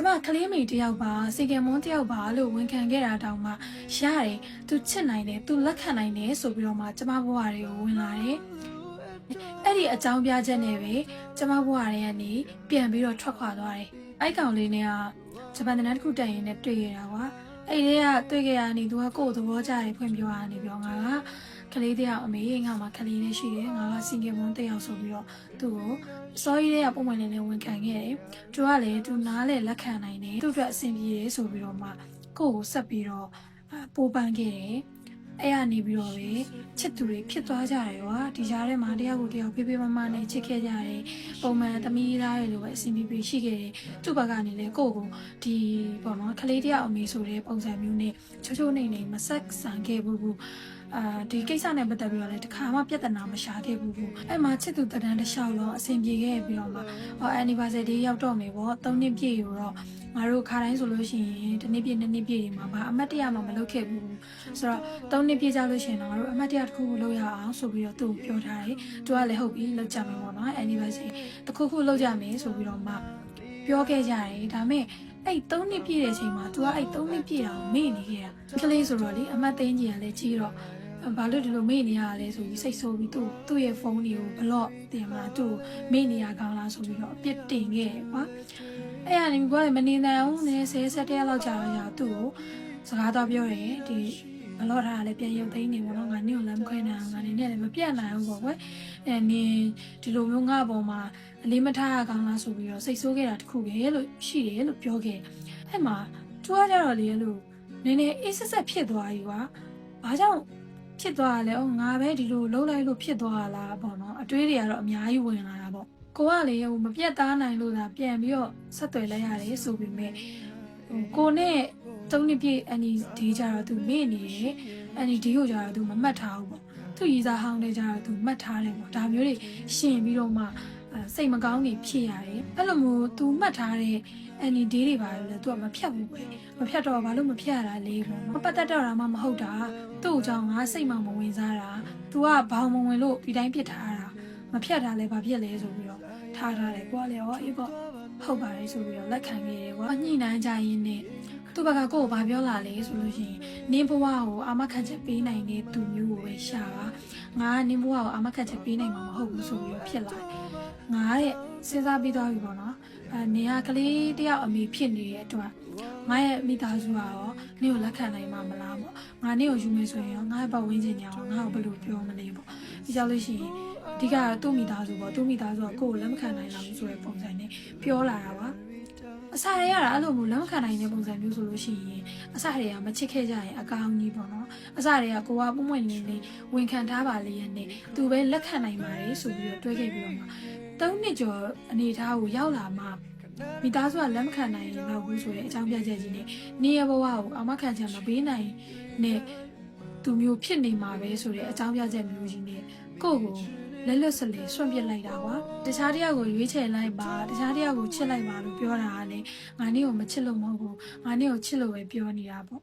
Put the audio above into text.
ကျမကလေးမိတယောက်ပါစီကံမွန်းတယောက်ပါလို့ဝန်ခံခဲ့တာတောင်မှရတယ်သူချစ်နိုင်တယ်သူလက်ခံနိုင်တယ်ဆိုပြီးတော့မှကျမဘဝတွေကိုဝင်လာတယ်အဲ့ဒီအကြောင်းပြချက်နဲ့ပဲကျမဘဝတွေကနေပြန်ပြီးတော့ထွက်ခွာသွားတယ်အဲ့ကောင်လေးနဲ့ကဂျပန်တနက်တစ်ခုတက်ရင်လည်းတွေ့ရတာကွာအဲ့ဒီကတွေ့ကြရနေသူကကိုယ့်သဘောကျတယ်ဖွင့်ပြောရနေပြောငါကကလေးတယောက်အမေငါမှကလေးလေးရှိတယ်ငါကစင်ကမွန်းတယောက်ဆိုပြီးတော့သူ့ကိုစောကြီးတွေကပုံမှန်လေးဝန်ခံခဲ့တယ်သူကလည်းသူနားလေလက်ခံနိုင်တယ်သူ့အတွက်အဆင်ပြေတယ်ဆိုပြီးတော့မှကိုယ့်ကိုဆက်ပြီးတော့ပိုးပန်းခဲ့တယ်အဲ့ရနေပြီးတော့ပဲချစ်သူတွေဖြစ်သွားကြတယ်ကွာဒီကြားထဲမှာတယောက်ကိုတယောက်ဖေးဖေးမမနဲ့ချစ်ခဲ့ကြတယ်ပုံမှန်သမီးသားတွေလိုပဲအဆင်ပြေရှိခဲ့တယ်သူ့ဘက်ကနေလေကိုယ့်ကိုဒီပေါ့နော်ကလေးတယောက်အမေဆိုတဲ့ပုံစံမျိုးနဲ့ချိုးချိုးနေနေမဆက်ဆံခဲ့ဘူးဒီကိစ္စနဲ့ပတ်သက်ပြီးတော့လည်းတခါမှပြဿနာမရှာခဲ့ဘူးအဲ့မှာချစ်သူတန်းတစ်လျှောက်လုံးအဆင်ပြေခဲ့ပြီးတော့မှanniversary ရောက်တော့မယ်ပေါ့3နှစ်ပြည့်ရောတော့ငါတို့ခါတိုင်းဆိုလို့ရှိရင်တစ်နှစ်ပြည့်2နှစ်ပြည့်တွေမှာဘာအမတ်တရမှမလုပ်ခဲ့ဘူးဆိုတော့3နှစ်ပြည့်ကြလို့ရှိရင်တော့ငါတို့အမတ်တရတစ်ခုခုလုပ်ရအောင်ဆိုပြီးတော့သူ့ကိုပြောထားတယ်သူကလည်းဟုတ်ပြီလုပ်ကြမယ်ပေါ့နော် anniversary တစ်ခုခုလုပ်ကြမယ်ဆိုပြီးတော့မှပြောခဲ့ကြတယ်ဒါပေမဲ့အဲ့3နှစ်ပြည့်တဲ့အချိန်မှာ तू ကအဲ့3နှစ်ပြည့်တာကိုမေ့နေခဲ့တာကလေးဆိုတော့လေအမတ်သိန်းကြီးကလည်းကြီးတော့ဘာလို့ဒီလိုမေ့နေရလဲဆိုပြီးစိတ်ဆိုးပြီးသူ့ရဲ့ဖုန်းတွေကိုဘလော့တင်မလားသူ့မေ့နေရကောင်းလားဆိုပြီးတော့အပြစ်တင်ခဲ့ကွာအဲ့ရနေပြီးတော့မနေနိုင်အောင်နည်း10ရက်လောက်ကြာတော့သူ့ကိုစကားတော့ပြောတယ်ဒီဘလော့ထားတာလည်းပြန်ရုပ်သိမ်းနေပေါ့နော်ငါနင့်ကိုလည်းမခွဲနိုင်အောင်ငါနေနဲ့လည်းမပြတ်နိုင်ဘူးပေါ့ကွယ်အဲ့နင်ဒီလိုမျိုးငါ့ပေါ်မှာအလေးမထားရကောင်းလားဆိုပြီးတော့စိတ်ဆိုးခဲ့တာတခုပဲလို့ရှိတယ်လို့ပြောခဲ့အဲ့မှာသူကကြတော့လေလို့နည်းနည်းအေးဆက်ဖြစ်သွားပြီကွာဘာကြောင့်ဖြစ်သွားရလဲငါပဲဒီလိုလှုပ်လိုက်လို့ဖြစ်သွားတာလားပေါ့နော်အတွေးတွေကတော့အများကြီးဝင်လာတာပေါ့ကိုကလေမပြတ်သားနိုင်လို့သာပြန်ပြီးတော့ဆက်သွယ်လိုက်ရတယ်ဆိုပေမဲ့ကိုနဲ့3နှစ်ပြည့်အန်ဒီဒီကြတော့သူမေ့နေတယ်အန်ဒီဒီကိုကြတော့သူမမှတ်ထားဘူးပေါ့သူရည်စားဟောင်းတဲ့ကြတော့သူမှတ်ထားတယ်ပေါ့ဒါမျိုးတွေရှင်ပြီးတော့မှစိတ်မကောင်းနေဖြစ်ရတယ်အဲ့လိုမျိုး तू မှတ်ထားတဲ့အန်ဒီဒေးတွေပါလို့ तू ကမဖြတ်ဘူးပဲမဖြတ်တော့ဘာလို့မဖြတ်ရတာလဲပေါ့နော်ပတ်သက်တော့တာမှမဟုတ်တာသူ့အကြောင်းငါစိတ်မှမဝင်စားတာ तू ကဘောင်မဝင်လို့ဒီတိုင်းပြစ်ထားတာမဖြတ်တာလဲဘာဖြစ်လဲဆိုပြီးတော့ထားတယ်ကွာလေဟောအေးပေါ့ဟုတ်ပါတယ်ဆိုပြီးတော့လက်ခံခဲ့တယ်ကွာညှိနှိုင်းကြရင်းနဲ့သူ့ဘက်ကကိုယ်ကိုဘာပြောလာလဲဆိုလို့ရှိရင်နင်းဘဝကိုအာမခံချက်ပေးနိုင်တဲ့သူမျိုးကိုပဲရှာပါငါကနင်းဘဝကိုအာမခံချက်ပေးနိုင်မှာမဟုတ်ဘူးဆိုပြီးတော့ဖြစ်လာတယ်ငါတဲ့စဉ်းစားပြီးသွားပြီပေါ့နော်နေရကလေးတယောက်အမေဖြစ်နေတဲ့အတွက်ငါရဲ့မိသားစုကရောနင့်ကိုလက်ခံနိုင်မှာမလားပေါ့ငါနင့်ကိုယူမယ်ဆိုရင်ရောငါရဲ့ပတ်ဝန်းကျင်ညာငါ့ကိုဘယ်လိုပြောမလဲပေါ့ဒီကြောင့်လို့ရှိရင်အဓိကသူ့မိသားစုပေါ့သူ့မိသားစုကကိုယ်ကိုလက်မခံနိုင်လောက်ဘူးဆိုတဲ့ပုံစံနဲ့ပြောလာတာပါအစားရရတာအဲ့လိုမျိုးလက်မခံနိုင်တဲ့ပုံစံမျိုးဆိုလို့ရှိရင်အစားတွေကမချစ်ခဲ့ကြရင်အကောင်းကြီးပေါ့နော်အစားတွေကကိုကပုံမှန်လေးလေးဝန်ခံထားပါလေရဲ့နဲ့သူပဲလက်ခံနိုင်ပါတယ်ဆိုပြီးတော့တွဲခဲ့ပြီးတော့မှ3နှစ်ကျော်အနေထားကိုရောက်လာမှမိသားစုကလက်မခံနိုင်တော့ဘူးဆိုတဲ့အကြောင်းပြချက်ကြီးနဲ့နေရဘဝကိုအမခံချက်မပေးနိုင်နဲ့သူမျိုးဖြစ်နေမှာပဲဆိုတဲ့အကြောင်းပြချက်မျိုးကြီးနဲ့ကိုယ့်ကိုလက်လွတ်စလေဆွန့်ပစ်လိုက်တာကွာတခြားတယောက်ကိုရွေးချယ်လိုက်ပါတခြားတယောက်ကိုချစ်လိုက်ပါလို့ပြောတာကလည်းငါနင့်ကိုမချစ်လို့မဟုတ်ဘူးငါနင့်ကိုချစ်လို့ပဲပြောနေတာပေါ့